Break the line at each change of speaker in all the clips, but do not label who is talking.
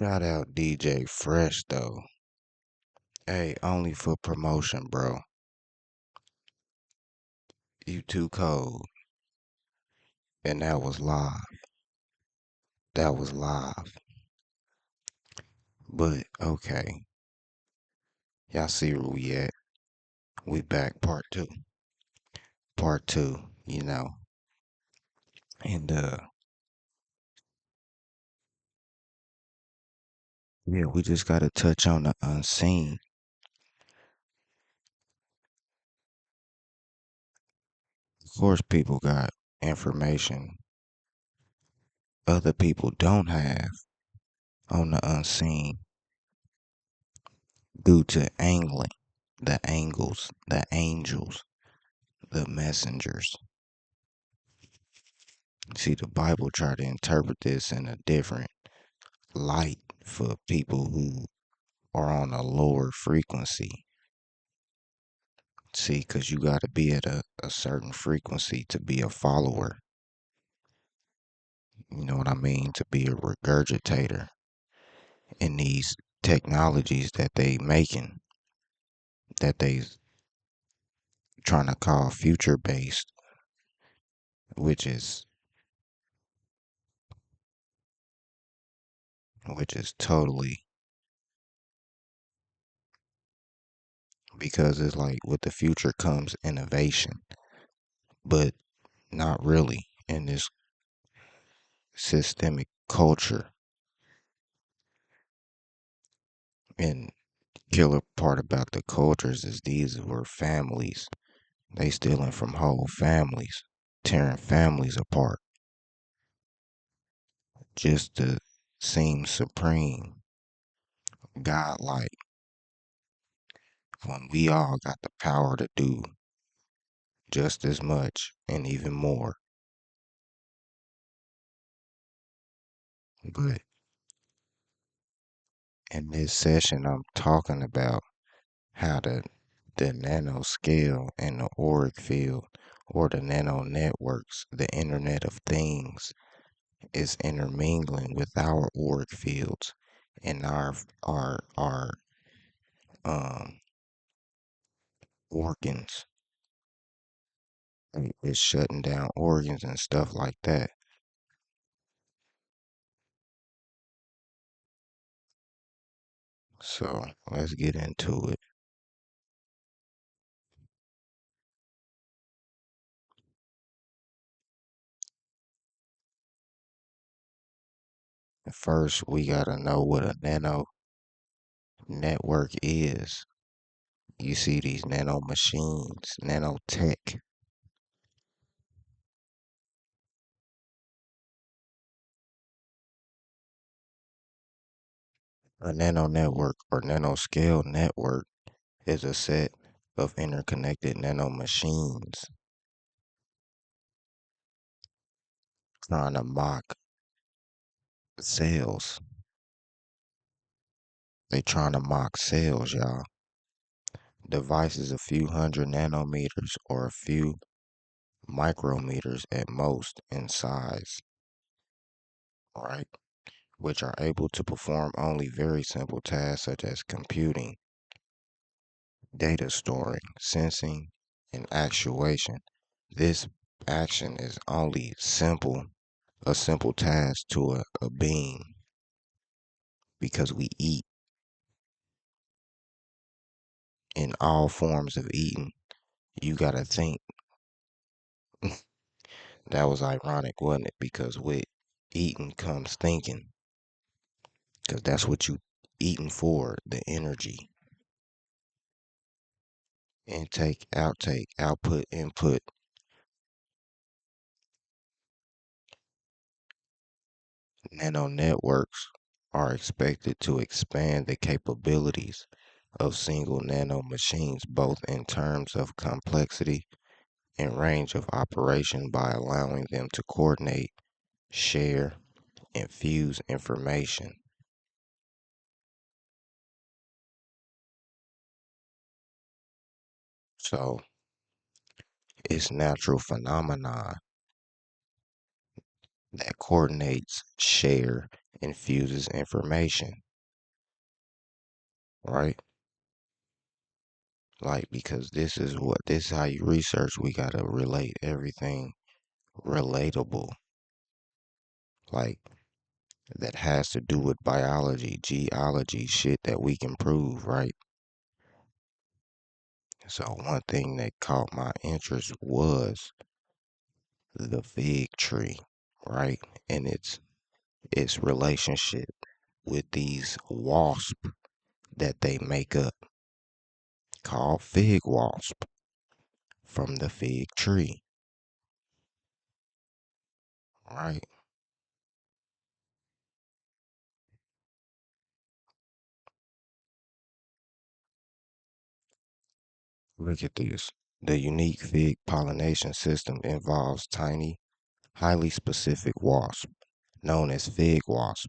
Shout out DJ Fresh though. Hey, only for promotion, bro. You too cold. And that was live. That was live. But okay. Y'all see where we at. We back part two. Part two, you know. And yeah, we just gotta touch on the unseen. Of course people got information other people don't have on the unseen due to angling, the angles, the angels, the messengers. See, the Bible try to interpret this in a different light for people who are on a lower frequency. See, because you got to be at a certain frequency to be a follower. You know what I mean? To be a regurgitator in these technologies that they making, that they trying to call future based, which is totally, because it's like with the future comes innovation, but not really in this systemic culture. And killer part about the cultures is these were families. They stealing from whole families, tearing families apart just to seem supreme, godlike, when we all got the power to do just as much and even more. But in this session, I'm talking about how the nanoscale and the auric field, or the nano networks, the Internet of Things, is intermingling with our auric fields and our um organs. It's shutting down organs and stuff like that. So let's get into it. First, we gotta know what a nano network is. You see these nano machines, nanotech. A nano network or nanoscale network is a set of interconnected nano machines trying to mock cells. They trying to mock cells, y'all. Devices a few hundred nanometers or a few micrometers at most in size, right? Which are able to perform only very simple tasks such as computing, data storing, sensing, and actuation. This action is only a simple task to a being, because we eat. In all forms of eating, you gotta think. That was ironic, wasn't it? Because with eating comes thinking, because that's what you eating for, the energy. Intake, outtake, output, input. Nano networks are expected to expand the capabilities of single nano machines, both in terms of complexity and range of operation, by allowing them to coordinate, share, and fuse information. So it's natural phenomenon that coordinates, share, infuses information, right? Like, because this is how you research. We gotta relate everything relatable, like that has to do with biology, geology, shit that we can prove, right? So one thing that caught my interest was the fig tree, right? And its relationship with these wasps that they make up, called fig wasp, from the fig tree, right? Look at this. The unique fig pollination system involves tiny, highly specific wasps, known as fig wasps,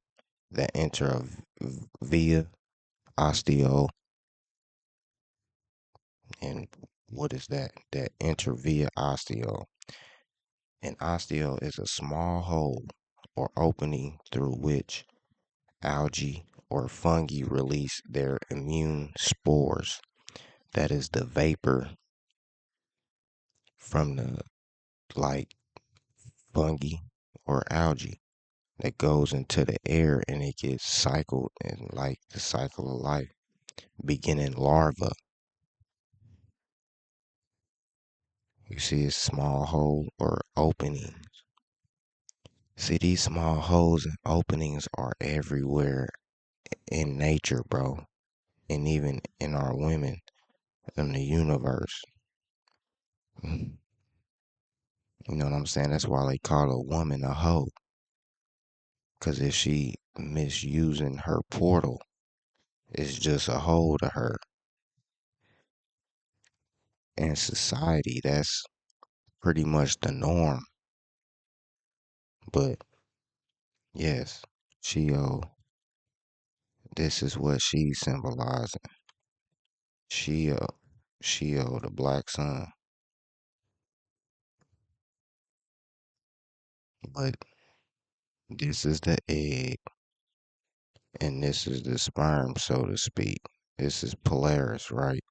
that enter via osteo. And what is that? That enter via osteo. An osteo is a small hole or opening through which algae or fungi release their immune spores. That is the vapor from the, like, fungi or algae that goes into the air and it gets cycled in, like the cycle of life, beginning larva. You see a small hole or opening. See, these small holes and openings are everywhere in nature, bro, and even in our women in the universe. You know what I'm saying? That's why they call a woman a hoe. Because if she misusing her portal, it's just a hole to her. In society, that's pretty much the norm. But yes, Shio, this is what she's symbolizing. Shio, Shio, the black sun. But this is the egg, and this is the sperm, so to speak. This is Polaris, right?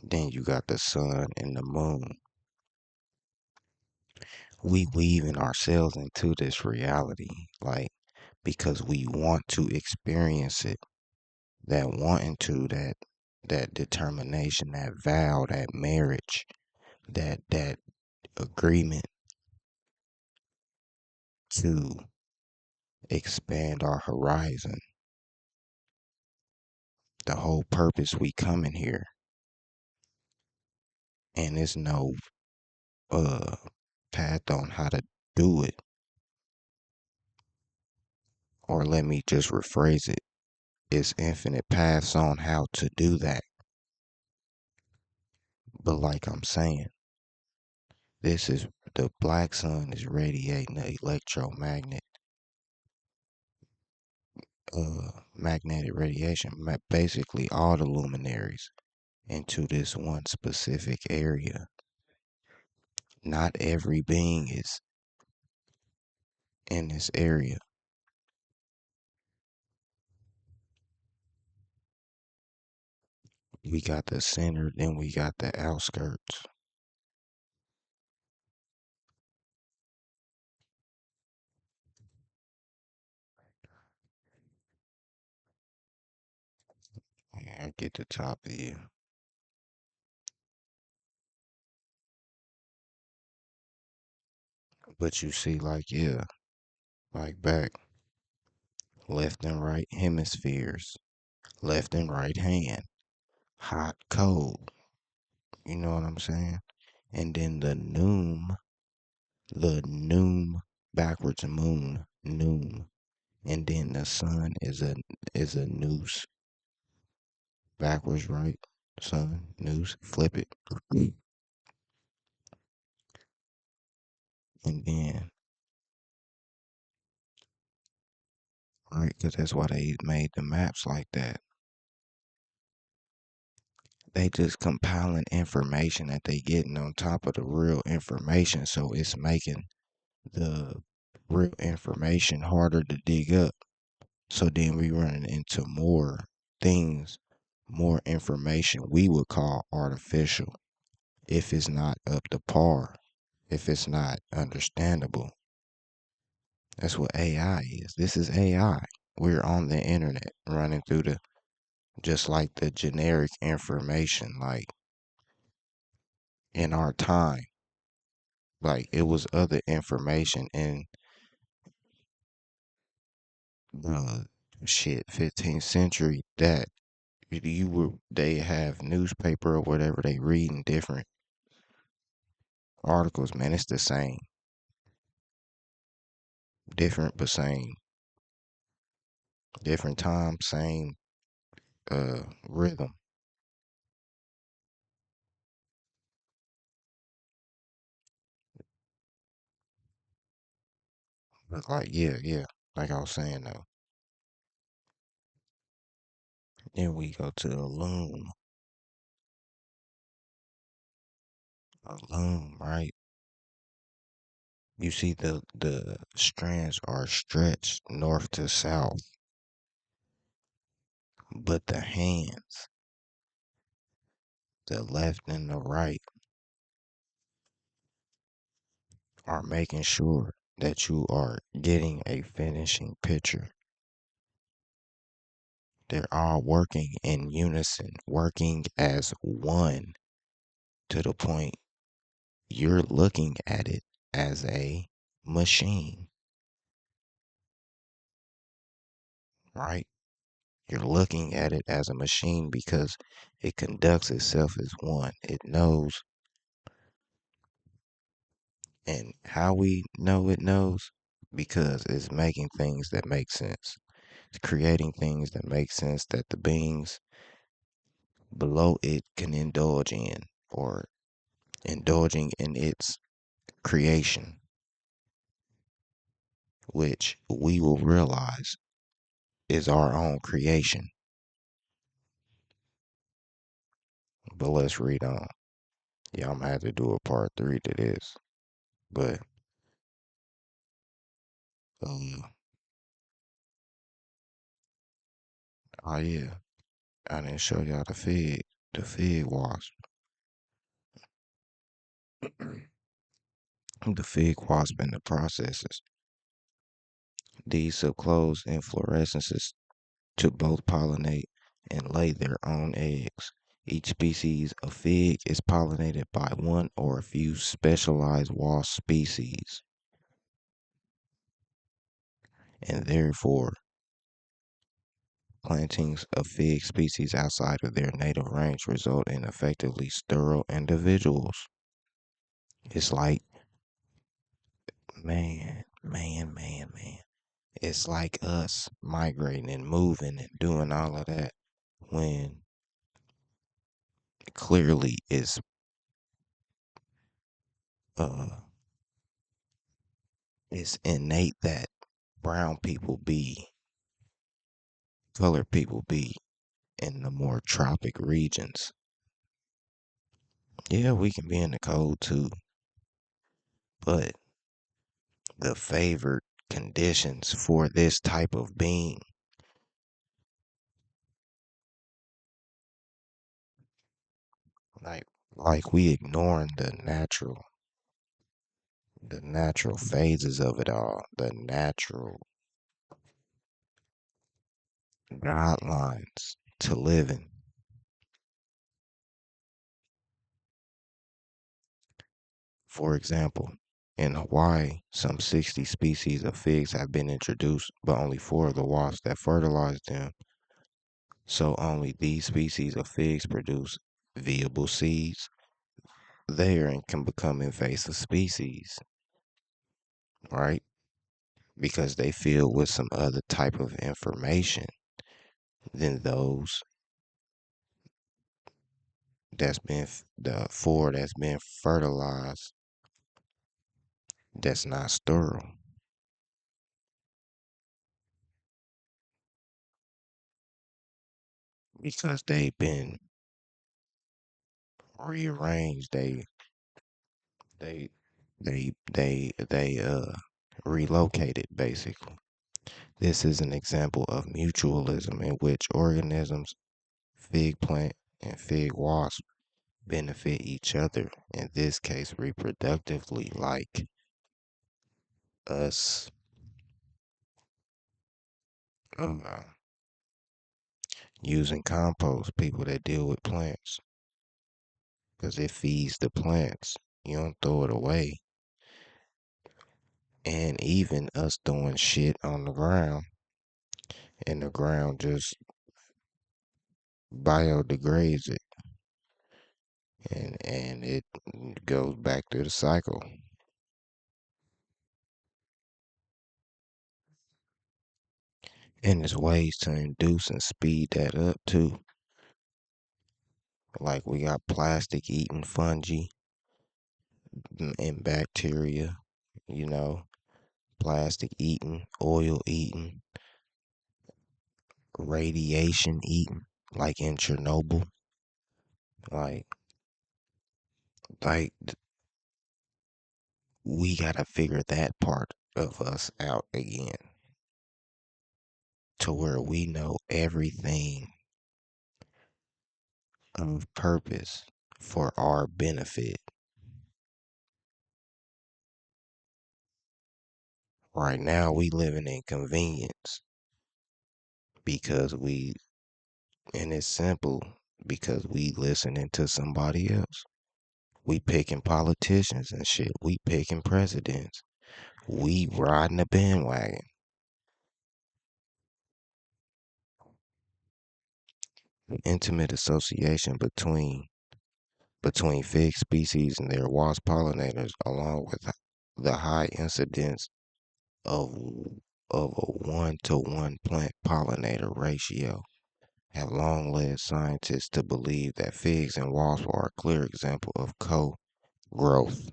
Then you got the sun and the moon. We weaving ourselves into this reality, like, because we want to experience it. That wanting to, that determination, that vow, that marriage, that agreement to expand our horizon. The whole purpose we coming here, and there's no uh path on how to do it. Or let me just rephrase it. It's infinite paths on how to do that. But like I'm saying, this is the black sun is radiating the electromagnet magnetic radiation, basically all the luminaries into this one specific area. Not every being is in this area. We got the center, then we got the outskirts. Yeah, I get the top of you. But you see, like, yeah, like back, left and right hemispheres, left and right hand, hot, cold. You know what I'm saying? And then the noom, backwards moon, noom. And then the sun is a noose, backwards, right? Sun, noose, flip it. And then, right, because that's why they made the maps like that. They just compiling information that they getting on top of the real information, so it's making the real information harder to dig up. So then we run into more things, more information we would call artificial if it's not up to par, if it's not understandable. That's what AI is. This is AI. We're on the internet running through the just like the generic information, like in our time. Like it was other information in the 15th century that you were they have newspaper or whatever they reading different articles, man. It's the same. Different but same. Different time, same rhythm. But like yeah. Like I was saying though. Then we go to the loom. A loom, right? You see the strands are stretched north to south, but the hands, the left and the right, are making sure that you are getting a finishing picture. They're all working in unison, working as one to the point you're looking at it as a machine, right? You're looking at it as a machine because it conducts itself as one. It knows, and how we know it knows because it's making things that make sense. It's creating things that make sense that the beings below it can indulge in or indulging in its creation, which we will realize is our own creation. But let's read on. Yeah, I'm gonna have to do a part three to this. But uh, oh yeah, I didn't show y'all the fig wasp. The fig wasp and the processes. These subclose inflorescences to both pollinate and lay their own eggs. Each species of fig is pollinated by one or a few specialized wasp species, and therefore plantings of fig species outside of their native range result in effectively sterile individuals. It's like, man. It's like us migrating and moving and doing all of that when clearly uh it's innate that brown people be colored people be in the more tropic regions. Yeah, we can be in the cold too, but the favored conditions for this type of being, like we ignoring the natural phases of it all, the natural guidelines to living. For example, in Hawaii, some 60 species of figs have been introduced, but only four of the wasps that fertilize them. So only these species of figs produce viable seeds there and can become invasive species, right? Because they fill with some other type of information than those the four that's been fertilized that's not sterile because they've been rearranged. They relocated, basically. This is an example of mutualism in which organisms, fig plant and fig wasp, benefit each other, in this case reproductively, like us uh, using compost, people that deal with plants, because it feeds the plants. You don't throw it away. And even us throwing shit on the ground, and the ground just biodegrades it, and it goes back to the cycle. And there's ways to induce and speed that up too. Like we got plastic eating fungi and bacteria, you know, plastic eating, oil eating, radiation eating, like in Chernobyl. Like, like we gotta figure that part of us out again to where we know everything of purpose for our benefit. Right now, we living in convenience because and it's simple because we listening to somebody else. We picking politicians and shit. We picking presidents. We riding the bandwagon. Intimate association between fig species and their wasp pollinators, along with the high incidence of of a 1-to-1 plant pollinator ratio, have long led scientists to believe that figs and wasps are a clear example of co-growth.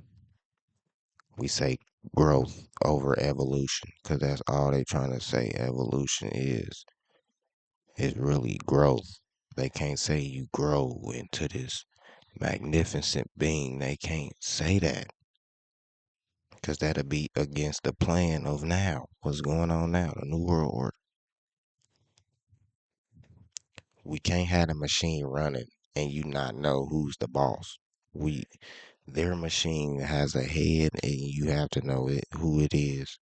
We say growth over evolution because that's all they trying to say evolution is. It's really growth. They can't say you grow into this magnificent being. They can't say that because that'll be against the plan of now. What's going on now? The New World Order. We can't have a machine running and you not know who's the boss. We Their machine has a head and you have to know who it is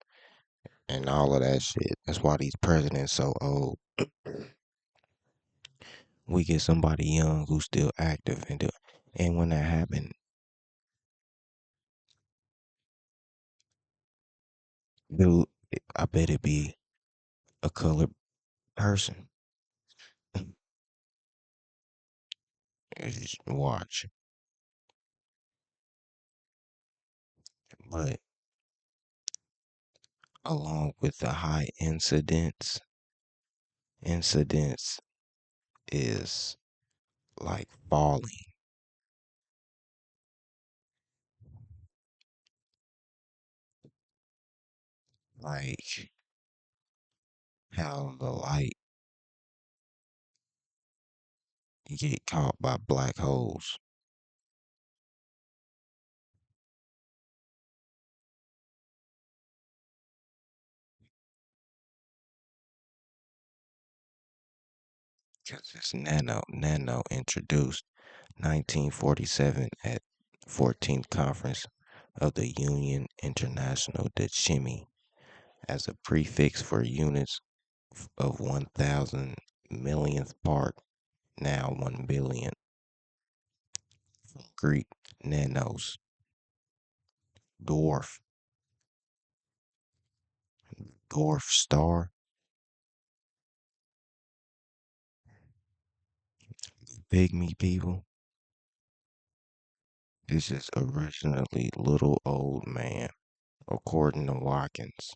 and all of that shit. That's why these presidents so old. We get somebody young who's still active and when that happen, dude, I bet it be a colored person. Just watch. But along with the high incidence is like falling, like how the light get caught by black holes. Because it's nano introduced 1947 at 14th conference of the Union International de Chimie as a prefix for units of 1,000 millionth part, now 1 billion. From Greek nanos, dwarf, dwarf star, pygmy people. This is originally little old man, according to Watkins.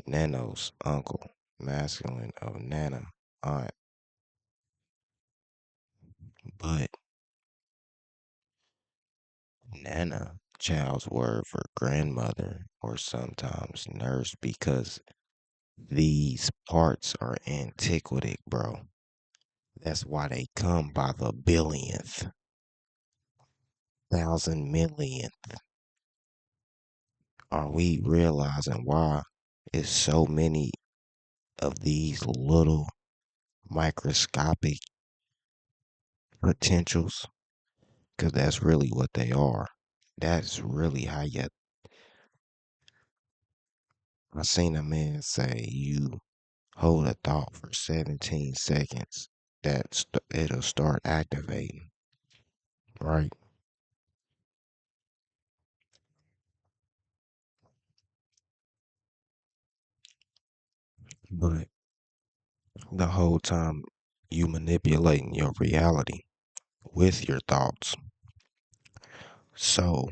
Nanos, uncle, masculine of Nana, aunt, but Nana, child's word for grandmother or sometimes nurse because these parts are antiquated, bro. That's why they come by the billionth, 1,000 millionth are we realizing why it's so many of these little microscopic potentials? Because that's really what they are. That's really how you. I seen a man say you hold a thought for 17 seconds, it'll start activating, right? But the whole time you manipulating your reality with your thoughts. So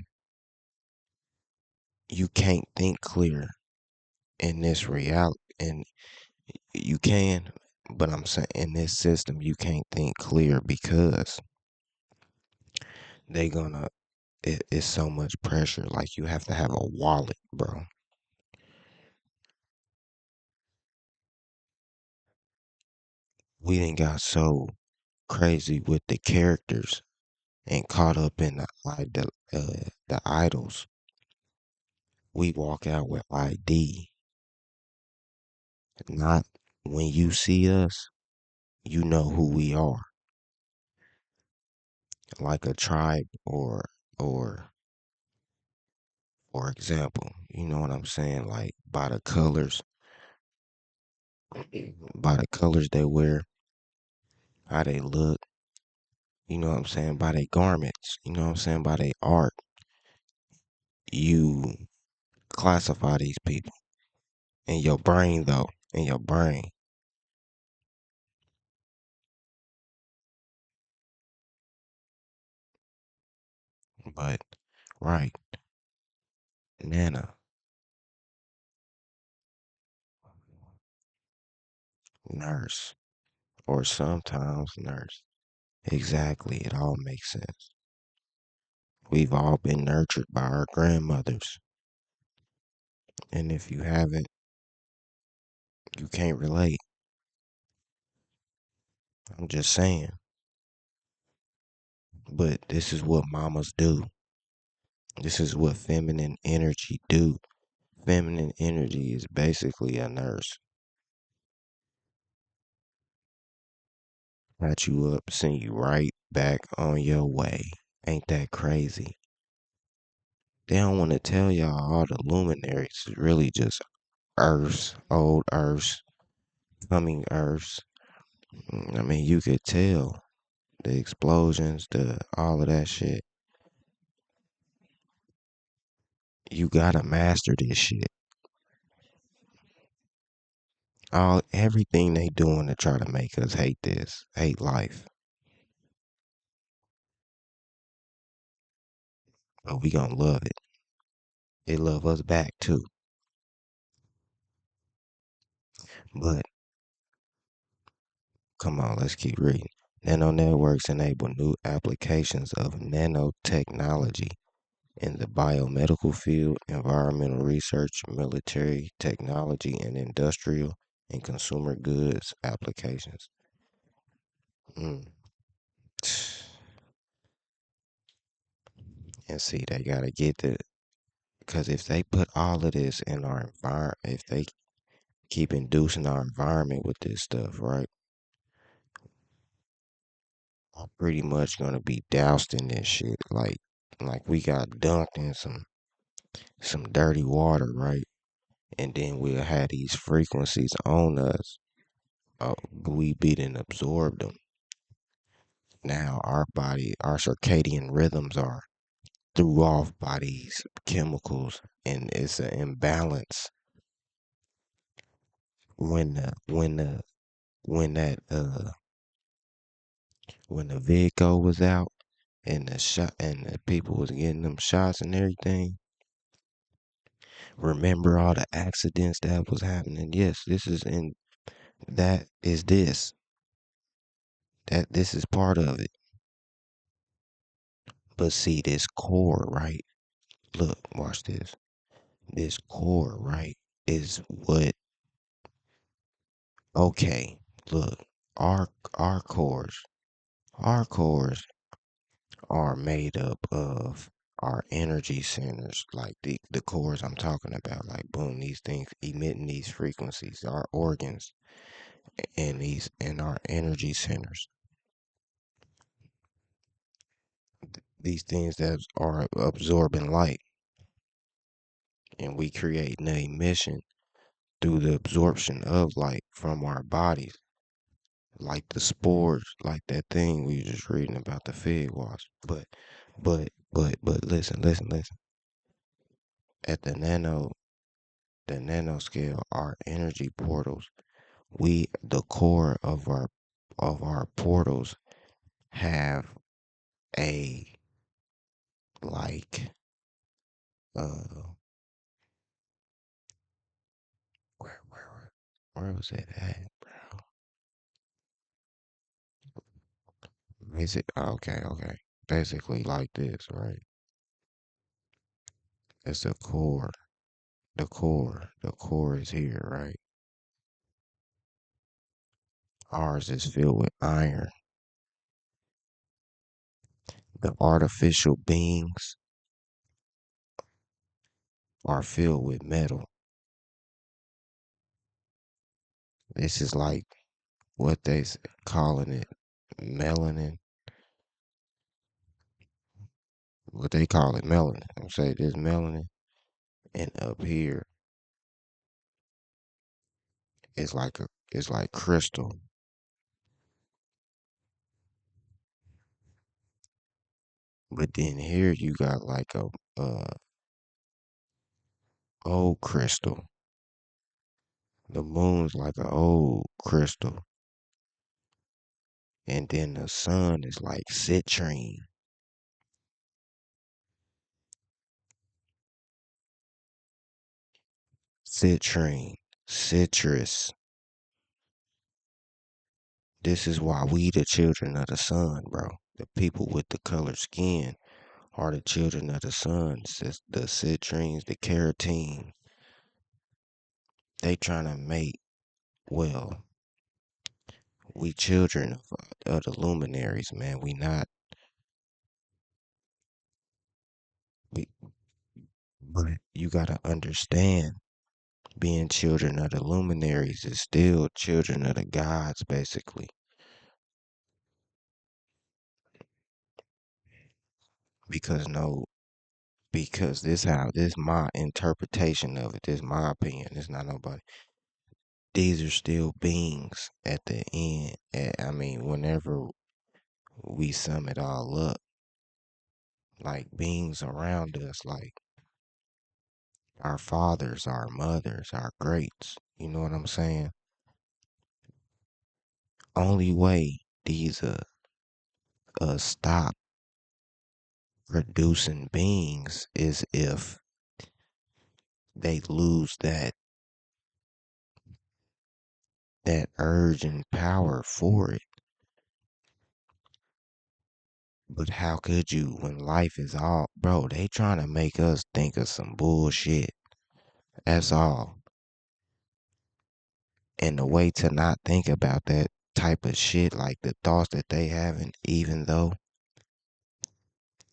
you can't think clear in this reality, and you can, but I'm saying in this system you can't think clear because they gonna it's so much pressure. Like you have to have a wallet, bro. We didn't got so crazy with the characters and caught up in the idols. We walk out with ID. Not when you see us, you know who we are. Like a tribe or for example, you know what I'm saying? Like by the colors they wear, how they look, you know what I'm saying? By their garments, you know what I'm saying? By their art, you classify these people in your brain though, in your brain. But right, Nana, nurse, or sometimes nurse. Exactly, it all makes sense. We've all been nurtured by our grandmothers. And if you haven't, you can't relate. I'm just saying. But this is what mamas do. This is what feminine energy do. Feminine energy is basically a nurse. Patch you up, send you right back on your way. Ain't that crazy? They don't want to tell y'all all the luminaries is really just Earths, old Earths, coming Earths. I mean, you could tell the explosions, the all of that shit. You gotta master this shit. Everything they doing to try to make us hate this, hate life. But we gonna love it. They love us back too. But come on, let's keep reading. Nano networks enable new applications of nanotechnology in the biomedical field, environmental research, military technology, and industrial and consumer goods applications. Mm. And see, they gotta get the because if they put all of this in our environment, if they keep inducing our environment with this stuff, right? I'm pretty much gonna be doused in this shit. Like we got dunked in some dirty water, right? And then we'll have these frequencies on us. We beat and absorb them. Now our circadian rhythms are threw off by these chemicals, and it's an imbalance when that when the Vidco was out and the shot and the people was getting them shots and everything. Remember all the accidents that was happening? Yes, this is in that is this is part of it. But see this core, right? Look, watch this. This core, right, is what okay, look, our cores, our cores are made up of our energy centers, like the cores I'm talking about, like boom, these things emitting these frequencies, our organs and these and our energy centers. These things that are absorbing light, and we create an emission through the absorption of light from our bodies, like the spores, like that thing we were just reading about the fig wash. But listen. At the nanoscale, our energy portals, the core of our portals have a like uh where was it at, bro? Okay. Basically like this, right? It's the core. The core is here, right? Ours is filled with iron. The artificial beings are filled with metal. This is like what calling it melanin. What they call it melanin. I'm saying this melanin, and up here it's like crystal. But then here you got like a old crystal. The moon's like an old crystal, and then the sun is like citrine. Citrine, citrus. This is why we the children of the sun, bro. The people with the colored skin are the children of the sun. The citrines, the carotene. They trying to make, well, we children of the luminaries, man. We not, we, but you gotta understand, being children of the luminaries is still children of the gods, basically. Because no, because this my interpretation of it. This my opinion. It's not nobody. These are still beings at the end. I mean, whenever we sum it all up, like beings around us, like our fathers, our mothers, our greats. You know what I'm saying? Only way these stop producing beings is if they lose that urge and power for it. But how could you when life is all, bro? They trying to make us think of some bullshit. That's all. And the way to not think about that type of shit, like the thoughts that they having, even though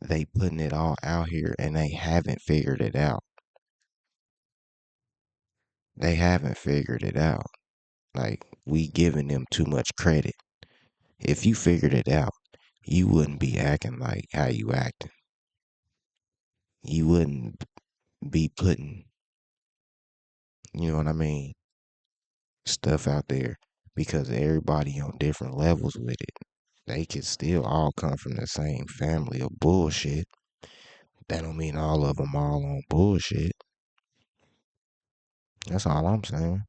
they putting it all out here and they haven't figured it out. They haven't figured it out. Like, we giving them too much credit. If you figured it out, you wouldn't be acting like how you acting. You wouldn't be putting, you know what I mean, stuff out there, because everybody on different levels with it. They could still all come from the same family of bullshit. That don't mean all of them all on bullshit. That's all I'm saying.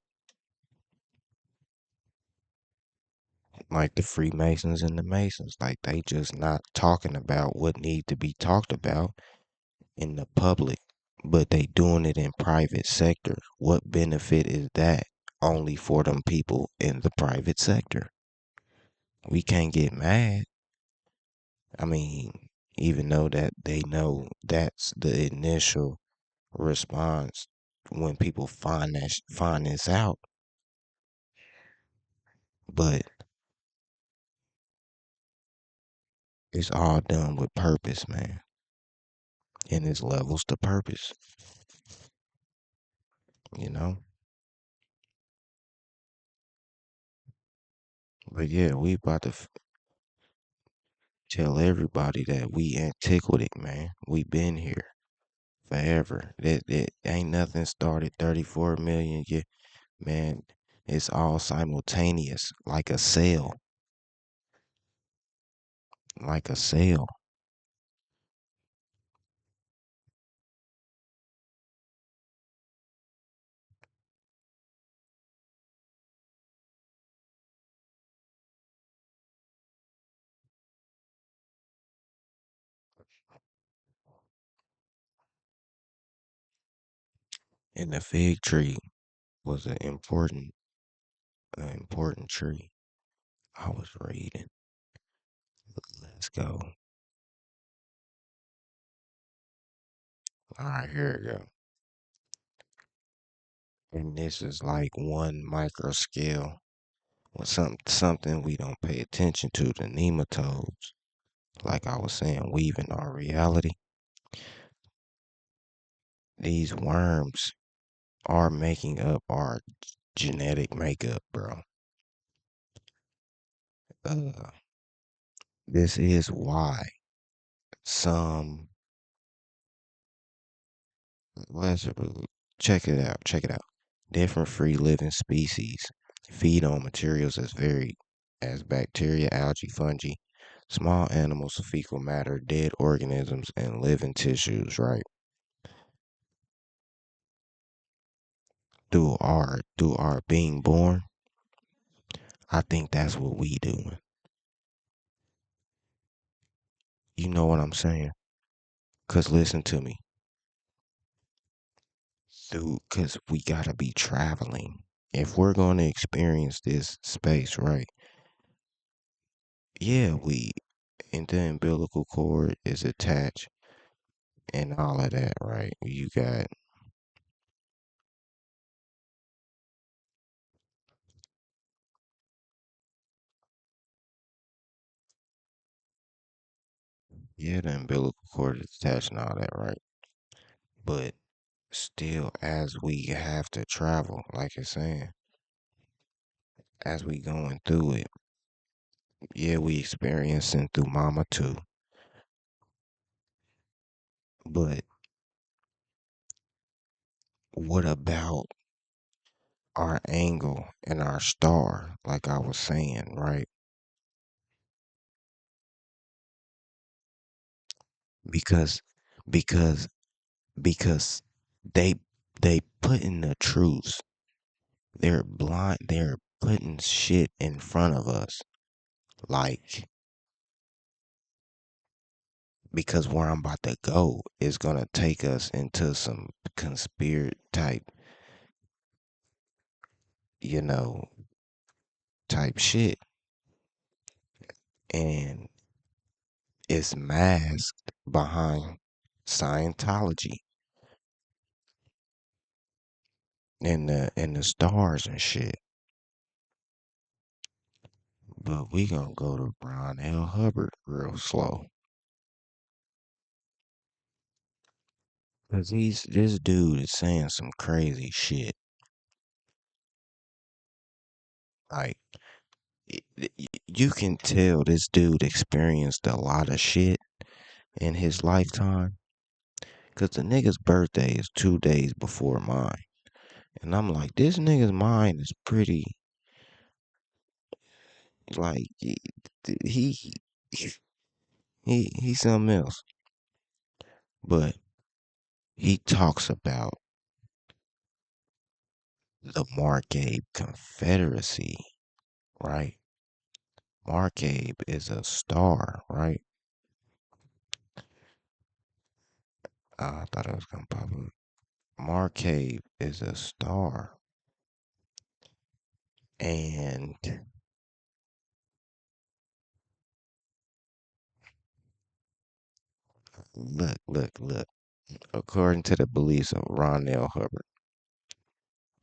Like the Freemasons and the Masons, like they just not talking about what need to be talked about in the public, but they doing it in private sector. What benefit is that? Only for them people in the private sector. We can't get mad. I mean, even though that they know that's the initial response when people find this out, but it's all done with purpose, man. and it's levels to purpose, you know? But yeah, we about to tell everybody that we antiquity, man. We been here forever. That ain't nothing started 34 million years. Man, it's all simultaneous, like a cell, like a cell. And the fig tree was an important tree. I was reading. Let's go. All right, here we go. And this is like one micro scale. With something we don't pay attention to, the nematodes. Like I was saying, weaving our reality. These worms are making up our genetic makeup, bro. Uh, this is why some let's check it out. Check it out. Different free living species feed on materials as varied as bacteria, algae, fungi, small animals, fecal matter, dead organisms, and living tissues. Right through our being born. I think that's what we doing. You know what I'm saying? Cause listen to me. Cause we gotta be traveling. If we're gonna experience this space, right? Yeah, and the umbilical cord is attached and all of that, right? You got yeah, the umbilical cord is attached and all that, right? But still, as we have to travel, like you're saying, as we going through it, yeah, we experiencing through mama too. But what about our angle and our star, like I was saying, right? Because because because they they putting the truths. They're putting shit in front of us. Like because where I'm about to go is gonna take us into some conspiracy type, you know, type shit. And it's masked behind Scientology and the stars and shit. But we gonna go to Ron L. Hubbard real slow. Cause this dude is saying some crazy shit. Like you can tell this dude experienced a lot of shit in his lifetime. Cause the nigga's birthday is 2 days before mine. And I'm like, this nigga's mind is pretty like he he's something else. But he talks about the Marcabe Confederacy, right? Marcabe is a star, right? I thought it was gonna pop up. Marcabe is a star, and look. According to the beliefs of Ron L. Hubbard,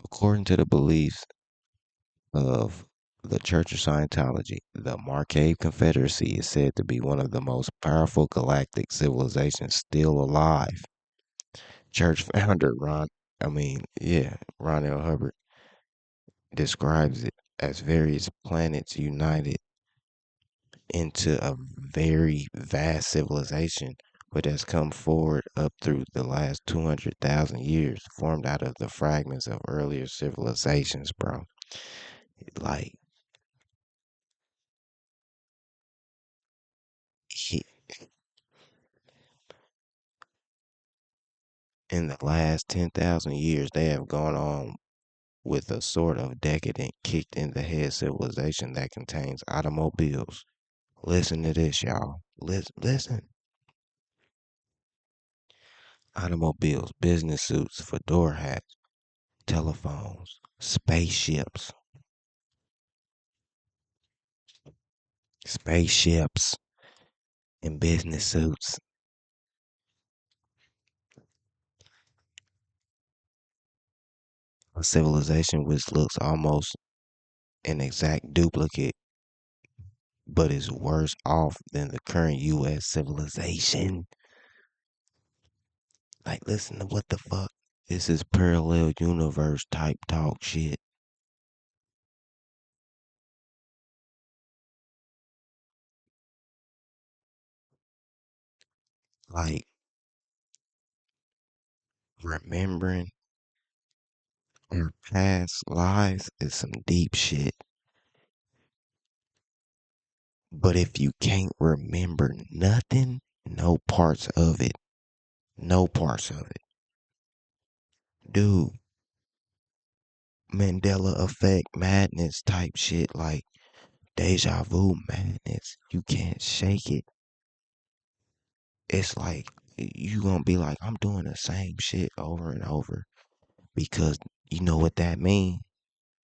according to the beliefs of The Church of Scientology. The Marcave Confederacy is said to be one of the most powerful galactic civilizations still alive. Church founder Ron L. Hubbard describes it as various planets united into a very vast civilization, but has come forward up through the last 200,000 years, formed out of the fragments of earlier civilizations, bro. Like, he, in the last 10,000 years, they have gone on with a sort of decadent, kicked in the head civilization that contains automobiles. Listen to this, y'all. Listen. Automobiles, business suits, fedora hats, telephones, spaceships, and business suits. A civilization which looks almost an exact duplicate, but is worse off than the current U.S. civilization. Like, listen to what the fuck. This is parallel universe type talk shit. Like, remembering our past lives is some deep shit. But if you can't remember nothing, no parts of it, no parts of it. Dude, Mandela effect madness type shit, like deja vu madness. You can't shake it. It's like you gonna be like, I'm doing the same shit over and over because you know what that mean?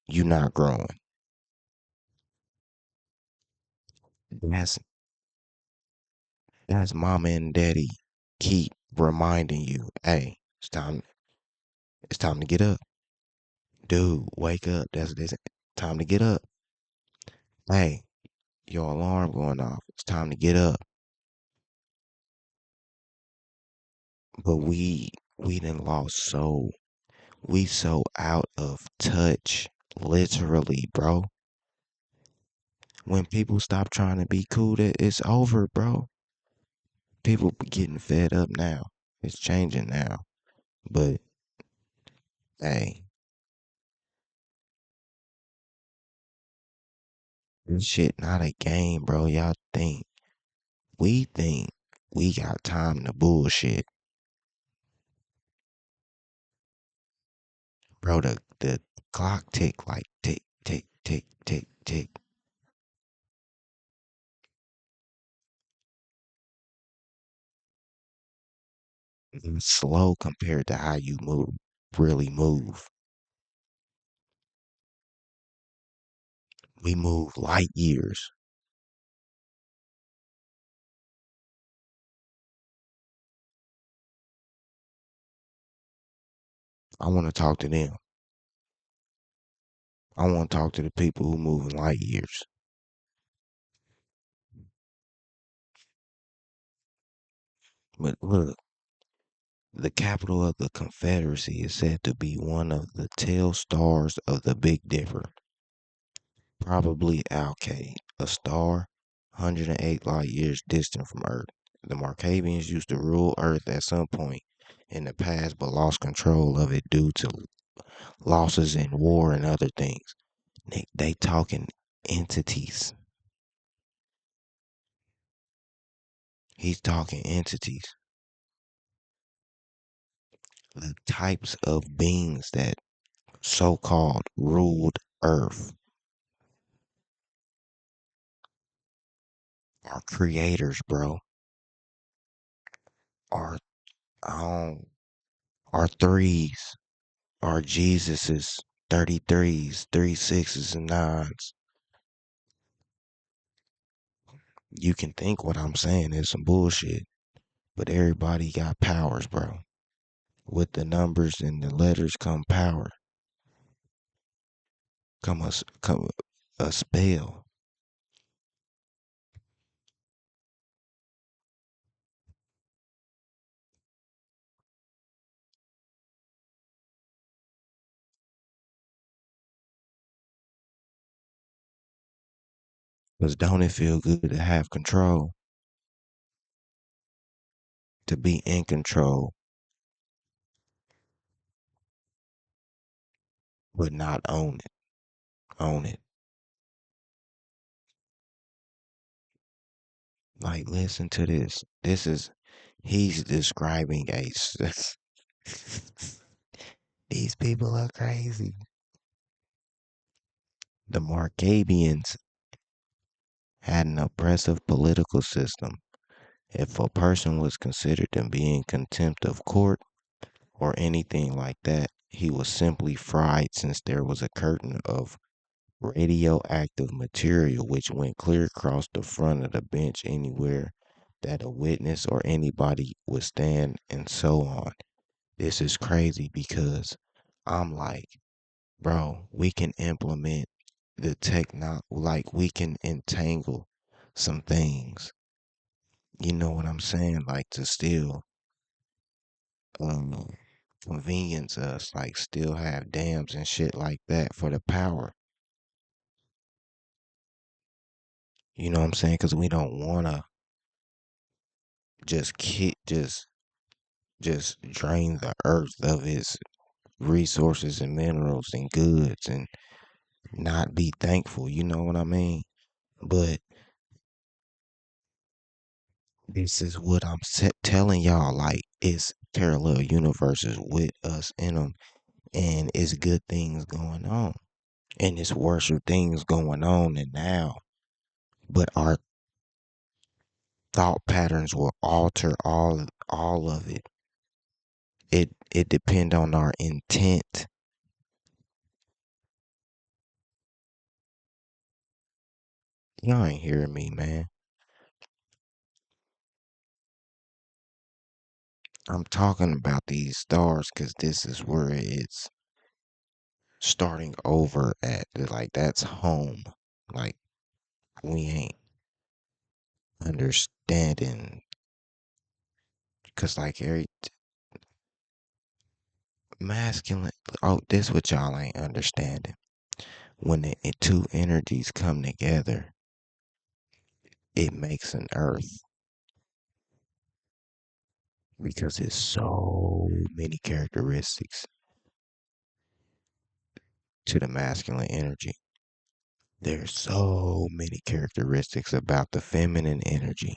You not growing. That's that's mama and daddy keep reminding you, hey, it's time to get up. Dude, wake up. That's time to get up. Hey, your alarm going off. It's time to get up. But we done lost we so out of touch. Literally, bro. When people stop trying to be cool, it's over, bro. People be getting fed up now. It's changing now. But hey, this shit not a game, bro. Y'all think we got time to bullshit. Bro, the clock tick like tick, tick, tick, tick, tick. It's slow compared to how you really move. We move light years. I want to talk to them. I want to talk to the people who move in light years. But look, the capital of the Confederacy is said to be one of the tail stars of the Big Dipper, probably Alcade, a star 108 light years distant from Earth. The Markavians used to rule Earth at some point in the past, but lost control of it due to losses in war and other things. They talking entities. He's talking entities. The types of beings that so-called ruled Earth are creators, bro. Are um are threes, are Jesus's 33s, three sixes and nines. You can think what I'm saying is some bullshit, but everybody got powers, bro. With the numbers and the letters come power. Come a spell. Because don't it feel good to have control, to be in control, but not own it? Own it. Like, listen to this. He's describing these people are crazy. The Markabians had an oppressive political system. If a person was considered to be in contempt of court or anything like that, he was simply fried since there was a curtain of radioactive material which went clear across the front of the bench anywhere that a witness or anybody would stand and so on. This is crazy because I'm like, bro, we can implement the like we can entangle some things. You know what I'm saying? Like to still um convenience us, like still have dams and shit like that for the power. You know what I'm saying? Because we don't want to just just drain the earth of its resources and minerals and goods and not be thankful. You know what I mean? But this is what I'm telling y'all. Like it's parallel universes with us in them, and it's good things going on, and it's worship things going on, and now, but our thought patterns will alter all of it. It depend on our intent. Y'all ain't hearing me, man. I'm talking about these stars because this is where it's starting over at. Like that's home. Like we ain't understanding because like every masculine. Oh, this what y'all ain't understanding. When the two energies come together, it makes an earth because it's so many characteristics to the masculine energy. There's so many characteristics about the feminine energy.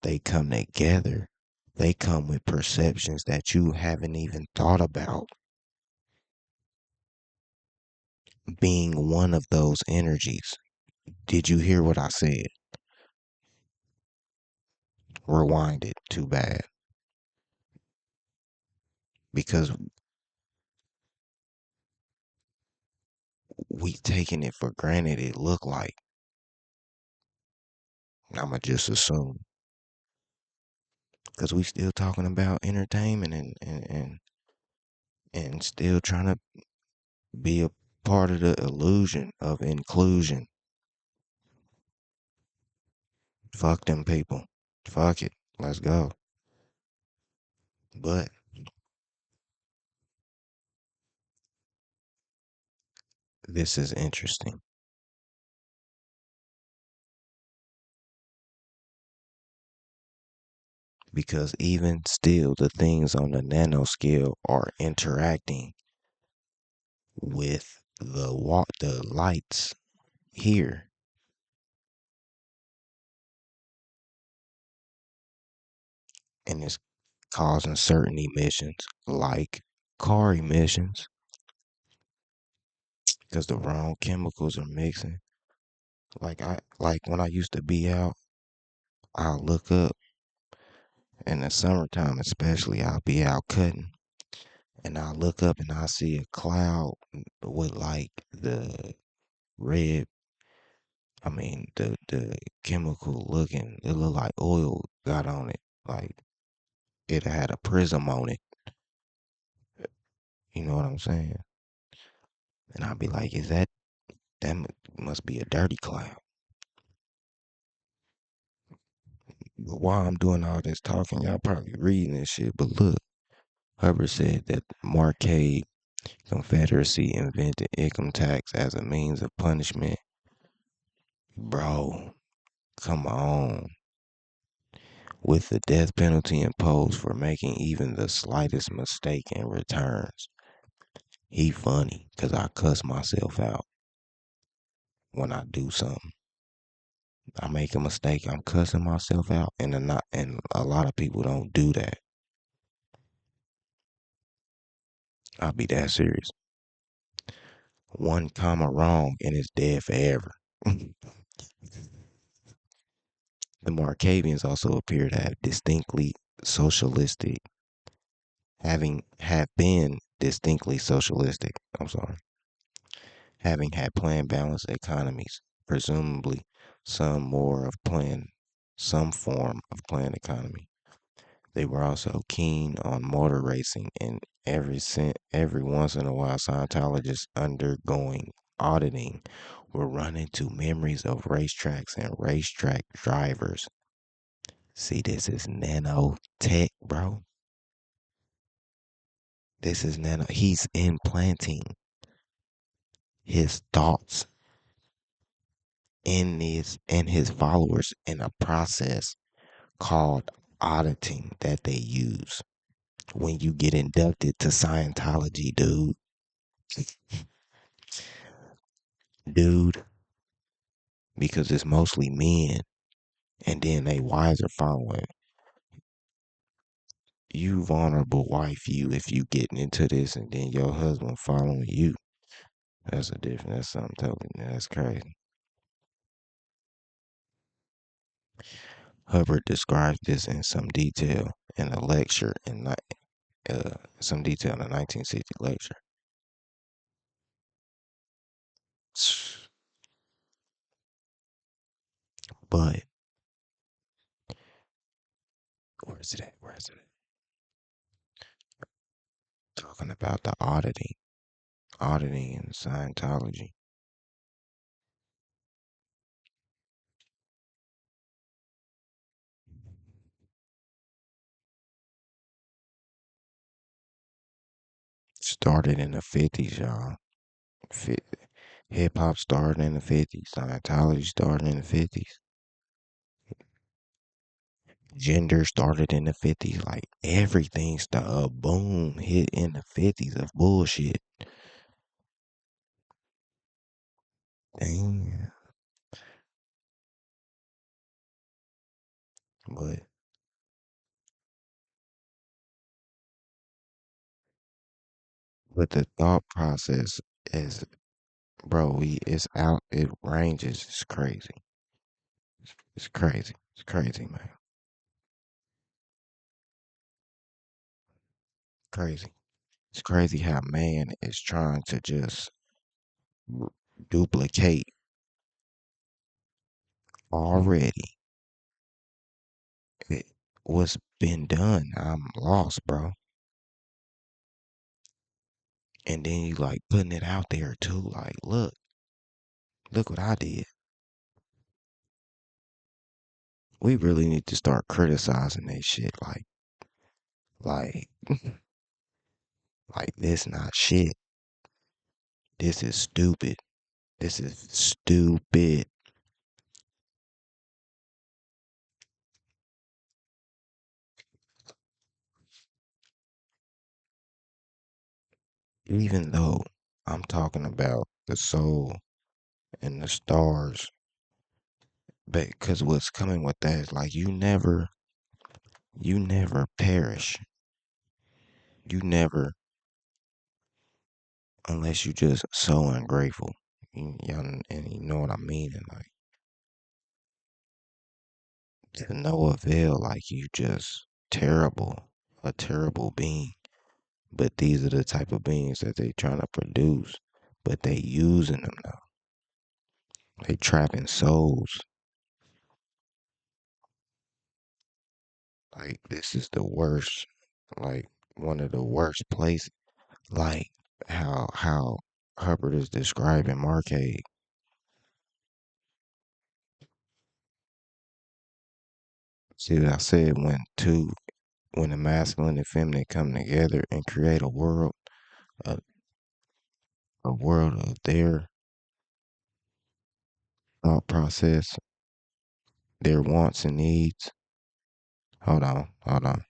They come together. They come with perceptions that you haven't even thought about being one of those energies. Did you hear what I said? Rewind it. Too bad. Because we taking it for granted it look like. I'ma just assume. Because we still talking about entertainment and still trying to be a part of the illusion of inclusion. Fuck them people. Fuck it. Let's go. But this is interesting because even still, the things on the nanoscale are interacting with the lights here, and it's causing certain emissions, like car emissions, because the wrong chemicals are mixing. Like when I used to be out, I'll look up in the summertime, especially. I'll be out cutting, and I'll look up and I see a cloud with like the red. I mean, the chemical looking, it looked like oil got on it. Like it had a prism on it. You know what I'm saying? And I'd be like, is that Must be a dirty cloud. But while I'm doing all this talking, y'all probably reading this shit. But look, Hubbard said that the Marquette Confederacy invented income tax as a means of punishment. Bro, come on. With the death penalty imposed for making even the slightest mistake in returns. He funny, cause I cuss myself out when I do something. I make a mistake, I'm cussing myself out, and a lot of people don't do that. I'll be that serious. One comma wrong and it's dead forever. The Markavians also appear to have distinctly socialistic, have been distinctly socialistic. I'm sorry, having had planned balanced economies, presumably some form of planned economy. They were also keen on motor racing, and every once in a while, Scientologists undergoing auditing will run into memories of racetracks and racetrack drivers. See, this is nanotech, bro. This is nano. He's implanting his thoughts in his followers in a process called auditing that they use when you get inducted to Scientology, dude. Dude, because it's mostly men, and then they wives are following. You vulnerable wife, you if you getting into this, and then your husband following you. That's something totally. That's crazy. Hubbard describes this in some detail in a lecture some detail in a 1960 lecture. But where is it at? Where is it at? Talking about the auditing in Scientology. Started in the 50s, y'all. Hip hop started in the 50s. Scientology started in the 50s. Gender started in the 50s. Like everything started a boom hit in the 50s of bullshit. Damn. But the thought process is, bro, it's out, it ranges. It's crazy. It's crazy. It's crazy, man. Crazy. It's crazy how man is trying to just r- duplicate already it, what's been done. I'm lost, bro. And then you like putting it out there too. Like, look what I did. We really need to start criticizing that shit. Like, like this not shit. This is stupid. This is stupid. Even though I'm talking about the soul and the stars, because what's coming with that is like you never perish. You never, unless you just so ungrateful. And you know what I mean? And like to no avail, like you just terrible, a terrible being. But these are the type of beings that they trying to produce, but they using them now. They trapping souls. Like this is the worst, like one of the worst places. Like how Hubbard is describing Marcade. See, I said when the masculine and feminine come together and create a, a world of their thought process, their wants and needs. Hold on.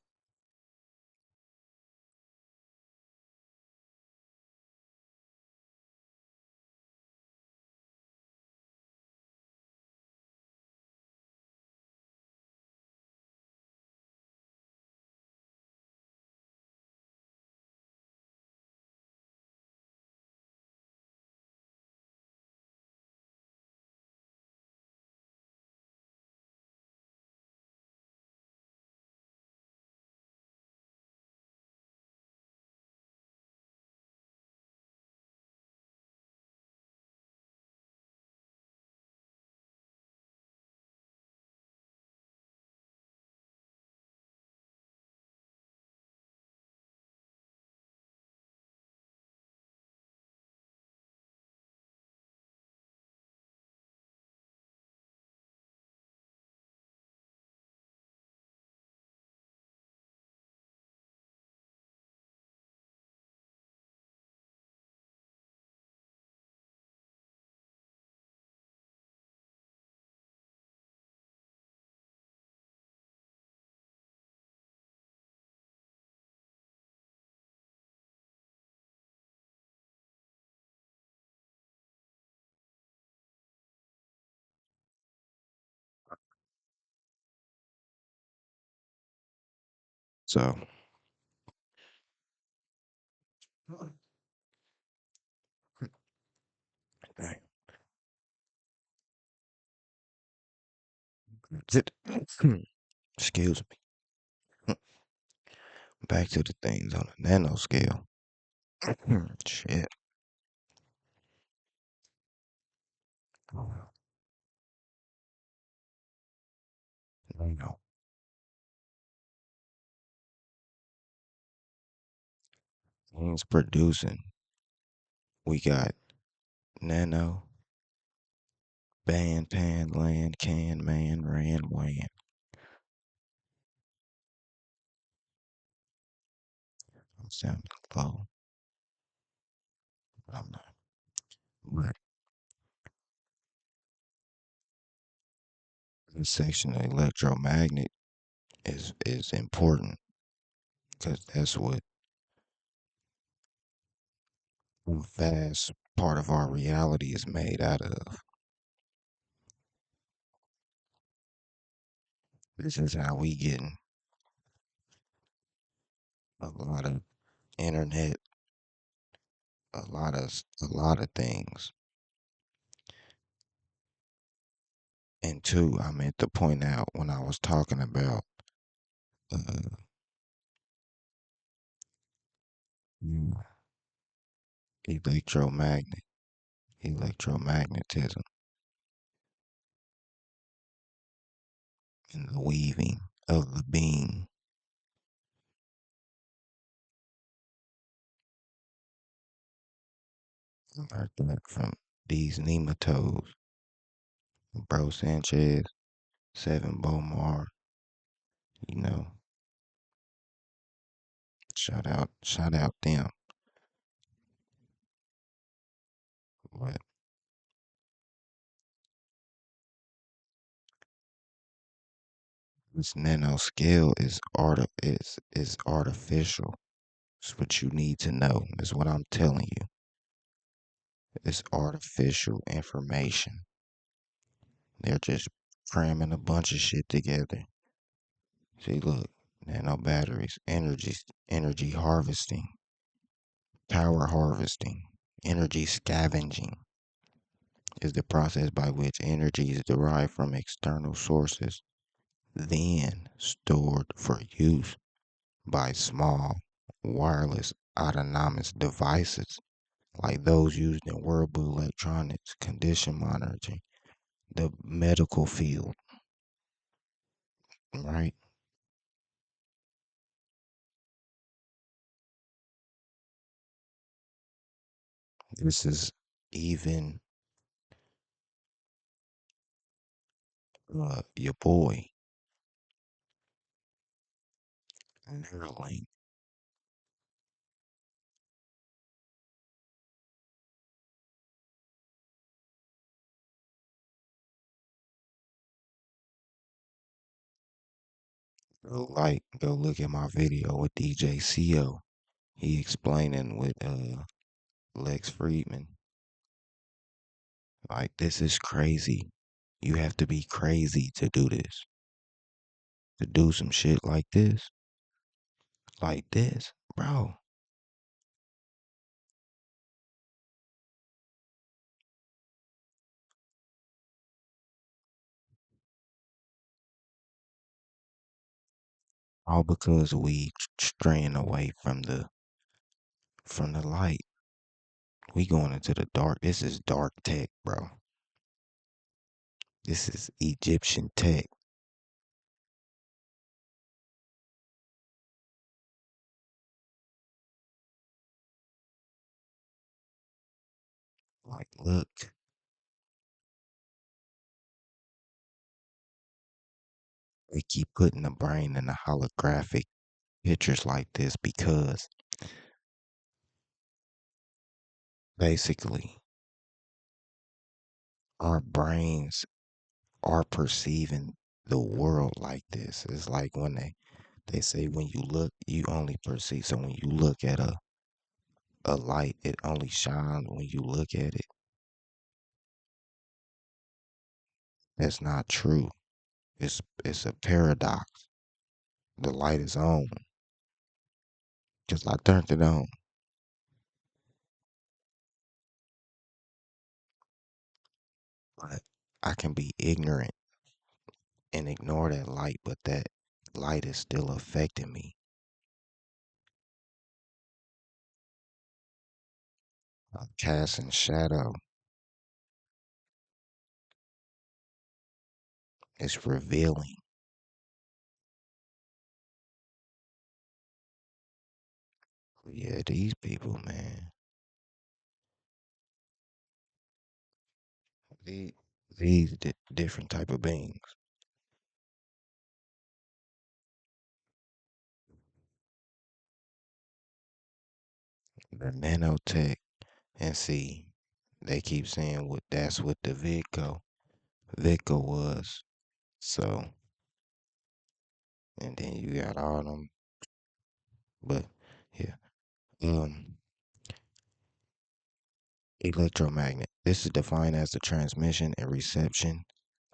So, dang, excuse me. Back to the things on the nano scale. Shit. Nano. Things producing. We got nano, band, pan, land, can, man, ran, wan. I'm sounding low, but I'm not. But this section of electromagnet is important because that's what a vast part of our reality is made out of. This is how we getting a lot of internet, a lot of things. And two, I meant to point out when I was talking about uh, mm, electromagnet, electromagnetism, and the weaving of the beam, like that from these nematodes, Bro Sanchez, Seven Bomar, you know, shout out them. But this nanoscale is artificial. It's what you need to know. Is what I'm telling you. It's artificial information. They're just cramming a bunch of shit together. See, look, nano batteries, energy harvesting, power harvesting, energy scavenging is the process by which energy is derived from external sources, then stored for use by small, wireless, autonomous devices like those used in wearable electronics, condition monitoring, the medical field, right? This is even your boy. Neuralink. Go look at my video with DJ CO. He explaining with Lex Friedman. Like, this is crazy. You have to be crazy to do this. To do some shit like this. Like this, bro. All because we straying away from the light. We going into the dark. This is dark tech, bro. This is Egyptian tech. Like, look, they keep putting the brain in the holographic pictures like this because basically our brains are perceiving the world like this. It's like when they say when you look, you only perceive. So when you look at a light, it only shines when you look at it. That's not true. It's a paradox. The light is on because I turned it on. But I can be ignorant and ignore that light, but that light is still affecting me. Casting shadow. It's revealing. Yeah, these people, man. These, these different type of beings. The nanotech. And see, they keep saying what that's what the Vidco was. So, and then you got all them, but yeah. Um, Electromagnet. This is defined as the transmission and reception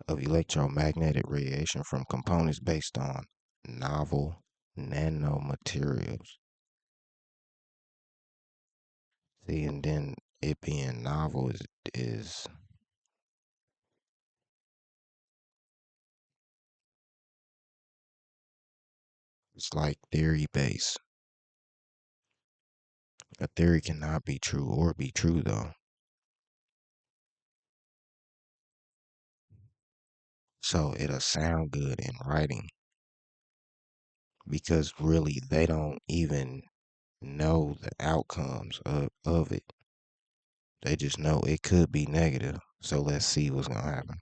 of electromagnetic radiation from components based on novel nanomaterials. See, and then it being novel is it's like theory based. A theory cannot be true or be true though. So it'll sound good in writing because really they don't even know the outcomes of it. They just know it could be negative. So let's see what's gonna happen.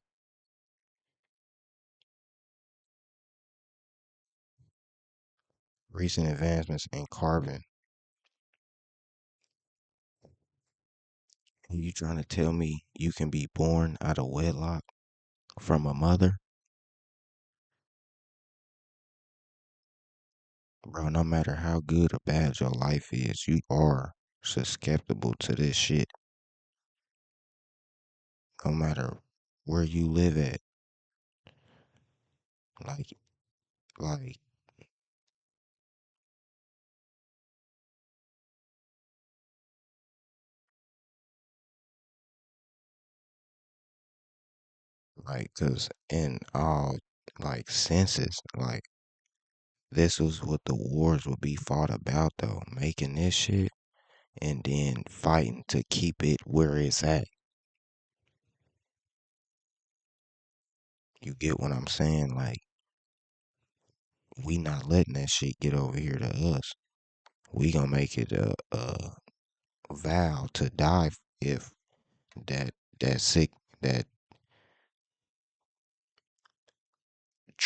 Recent advancements in carbon. You trying to tell me you can be born out of wedlock from a mother? Bro, no matter how good or bad your life is, you are susceptible to this shit. No matter where you live at. Like, like, cause in all, like, senses, like, this was what the wars would be fought about, though. Making this shit and then fighting to keep it where it's at. You get what I'm saying? Like, we not letting that shit get over here to us. We gonna make it a vow to die if that that sick that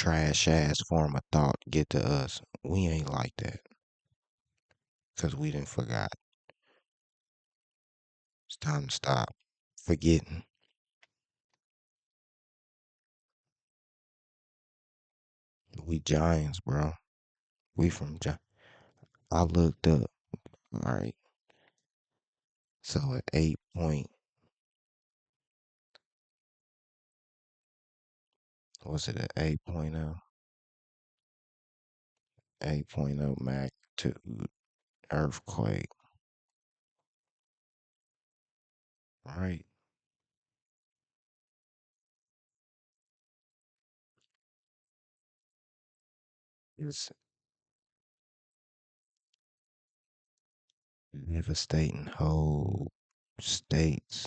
trash ass form of thought get to us. We ain't like that. Cause we didn't forgot. It's time to stop forgetting. We giants, bro. We from I looked up. All right. So at 8 point, was it at 8.0? 8.0 magnitude earthquake, right? It's devastating whole states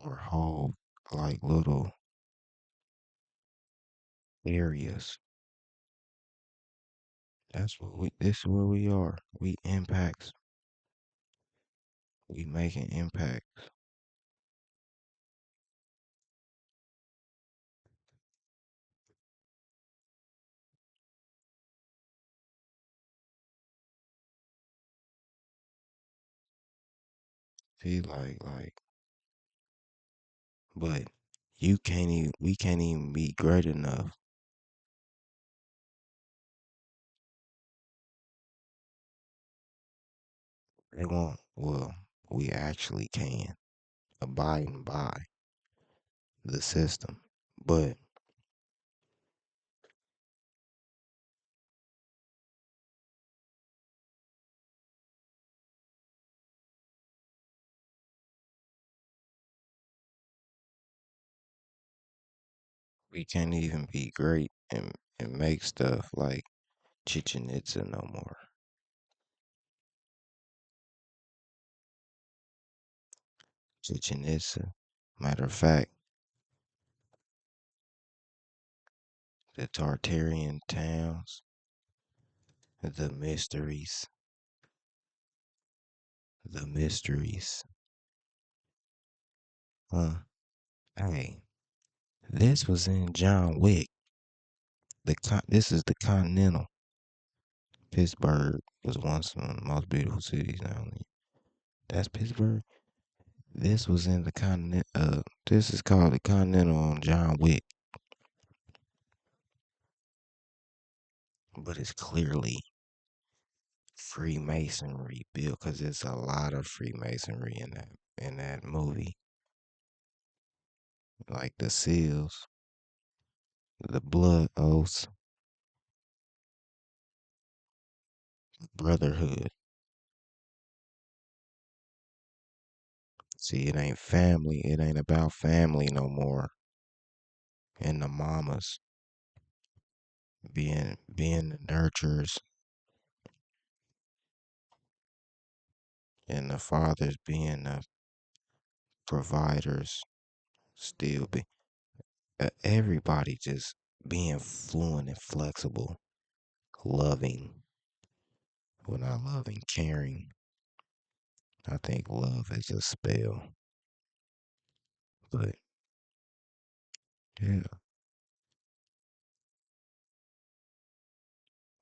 or whole like little areas. This is where we are. We impacts. We making impact. See, but we can't even be great enough. They won't, well, we actually can abiding by the system, but we can't even be great and make stuff like Chichen Itza no more. Chichen Itza. Matter of fact, the Tartarian towns, the mysteries, the mysteries. Huh? Hey, this was in John Wick. This is the Continental. Pittsburgh was once one of the most beautiful cities now. That's Pittsburgh. This was in the continent. This is called the Continental on John Wick, but it's clearly Freemasonry built because there's a lot of Freemasonry in that movie, like the seals, the blood oaths, brotherhood. See, it ain't family. It ain't about family no more. And the mamas being the nurturers, and the fathers being the providers. Still be everybody just being fluent and flexible, loving. Well, not loving, caring. I think love is a spell, but yeah,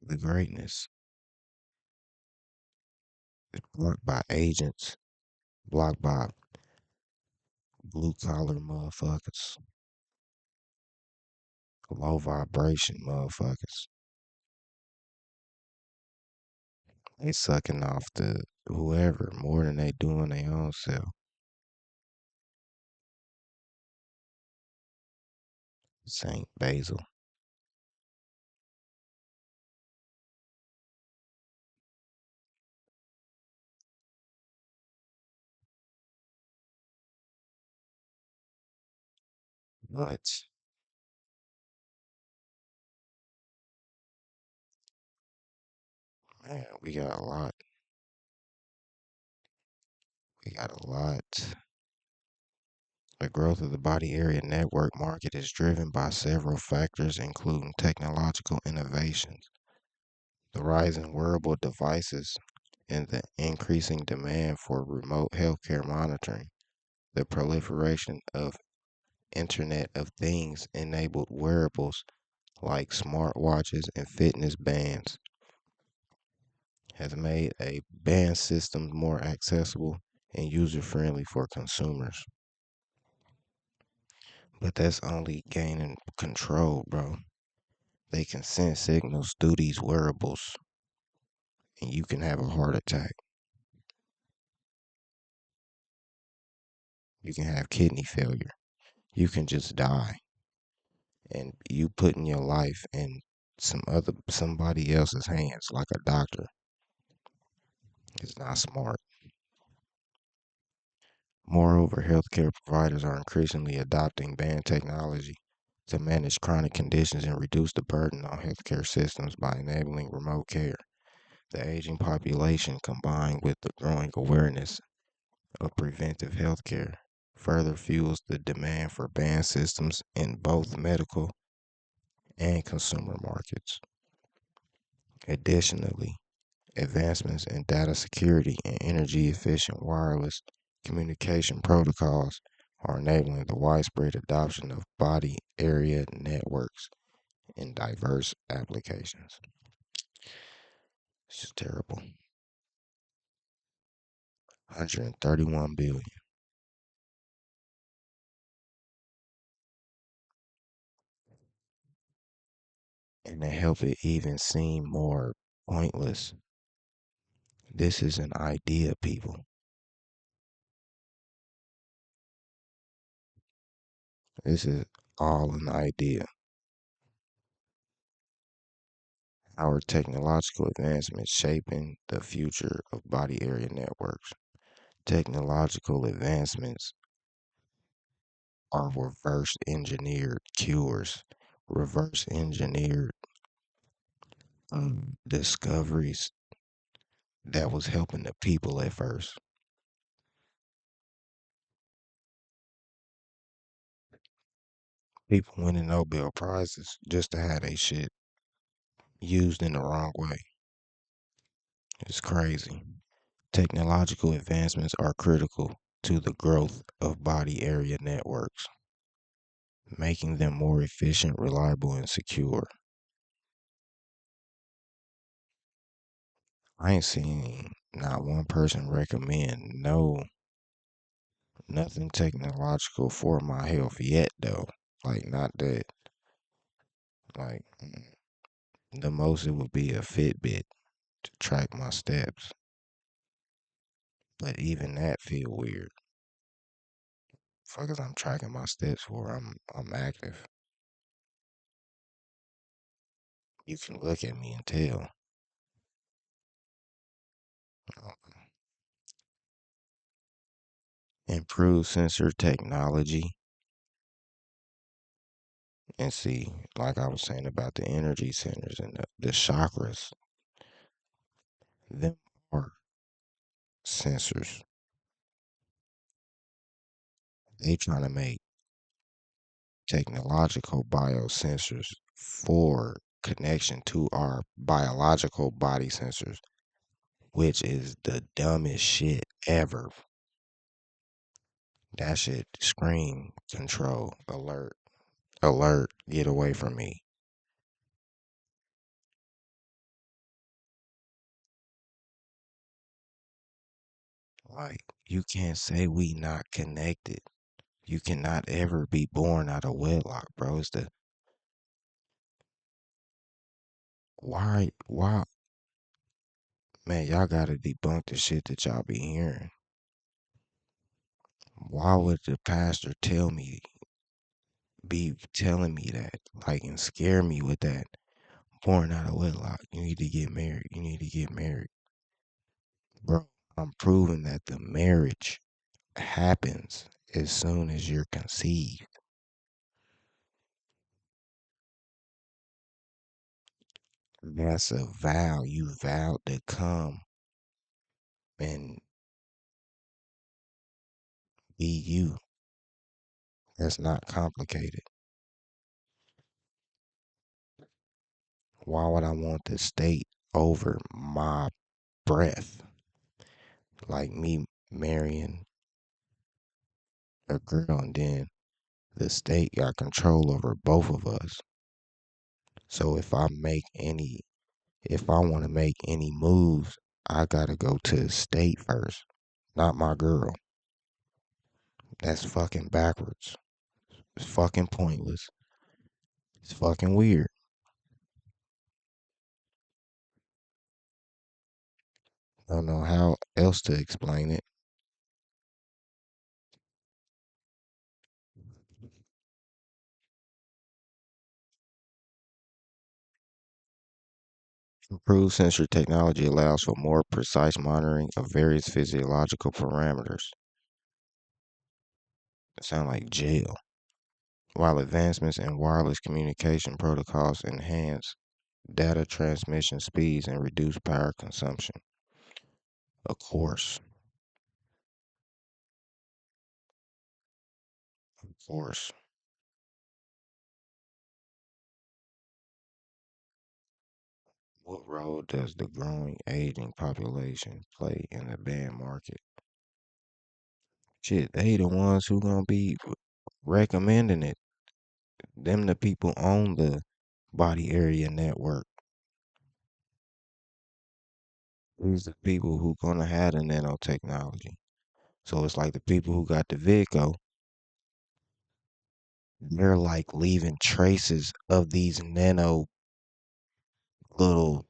the greatness is blocked by agents, blocked by blue collar motherfuckers, low vibration motherfuckers. They sucking off the whoever more than they doing their own self. Saint Basil. But man, we got a lot. We got a lot. The growth of the body area network market is driven by several factors, including technological innovations, the rise in wearable devices, and the increasing demand for remote healthcare monitoring. The proliferation of Internet of Things enabled wearables like smartwatches and fitness bands has made a band system more accessible and user friendly for consumers. But that's only gaining control, bro. They can send signals through these wearables and you can have a heart attack. You can have kidney failure. You can just die. And you putting your life in somebody else's hands like a doctor is not smart. Moreover, healthcare providers are increasingly adopting band technology to manage chronic conditions and reduce the burden on healthcare systems by enabling remote care. The aging population, combined with the growing awareness of preventive healthcare, further fuels the demand for band systems in both medical and consumer markets. Additionally, advancements in data security and energy efficient wireless communication protocols are enabling the widespread adoption of body area networks in diverse applications. It's just terrible. 131 billion. And to help it even seem more pointless, this is an idea, people. This is all an idea. Our technological advancements shaping the future of body area networks. Technological advancements are reverse engineered cures, reverse engineered discoveries that was helping the people at first. People winning Nobel Prizes just to have their shit used in the wrong way. It's crazy. Technological advancements are critical to the growth of body area networks, making them more efficient, reliable, and secure. I ain't seen not one person recommend nothing technological for my health yet though. Like not that like the most it would be a Fitbit to track my steps. But even that feel weird. Fuck is I'm tracking my steps for I'm active. You can look at me and tell. Improve sensor technology and see, like I was saying about the energy centers and the chakras, them are sensors. They trying to make technological biosensors for connection to our biological body sensors, which is the dumbest shit ever. That shit scream control alert alert get away from me. Like you can't say we not connected. You cannot ever be born out of wedlock, bro. It's the why man, y'all gotta debunk the shit that y'all be hearing. Why would the pastor be telling me that, like, and scare me with that? Born out of wedlock. You need to get married. You need to get married. Bro, I'm proving that the marriage happens as soon as you're conceived. That's a vow. You vowed to come and be you. That's not complicated. Why would I want the state over my breath? Like me marrying a girl and then The state got control over both of us. So if I want to make any moves, I gotta go to the state first, not my girl. That's fucking backwards. It's fucking pointless. It's fucking weird. I don't know how else to explain it. Improved sensor technology allows for more precise monitoring of various physiological parameters. It sounds like jail. While advancements in wireless communication protocols enhance data transmission speeds and reduce power consumption. Of course, of course. What role does the growing aging population play in the band market? Shit, they the ones who gonna be recommending it. Them the people on the body area network. These the people who gonna have the nanotechnology. So it's like the people who got the Vico, they're like leaving traces of these nano little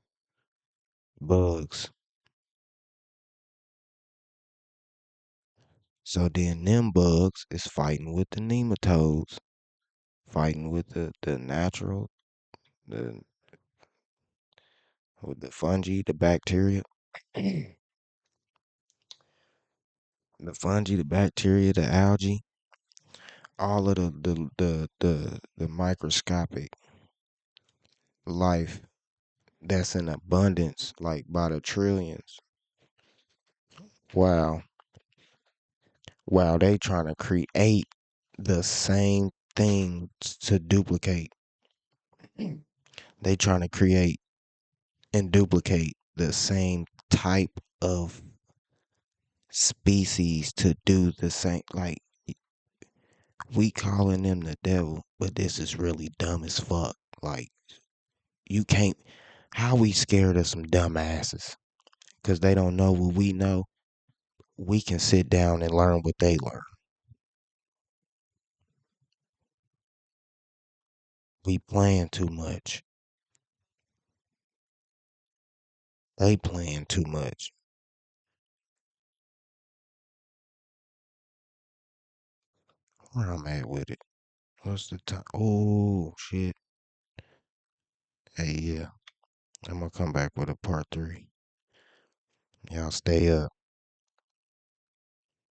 bugs. So then them bugs is fighting with the nematodes, fighting with the natural, the with the fungi, the bacteria, the fungi, the bacteria, the algae, all of the microscopic life that's in abundance, like by the trillions. Wow, wow, they trying to create the same thing to duplicate. They trying to create and duplicate the same type of species to do the same. Like we calling them the devil, but this is really dumb as fuck. Like you can't. How we scared of some dumbasses? Cause they don't know what we know. We can sit down and learn what they learn. We playing too much. They playing too much. Where I'm at with it? What's the time? Oh shit. Hey yeah. I'm gonna come back with a part 3. Y'all stay up.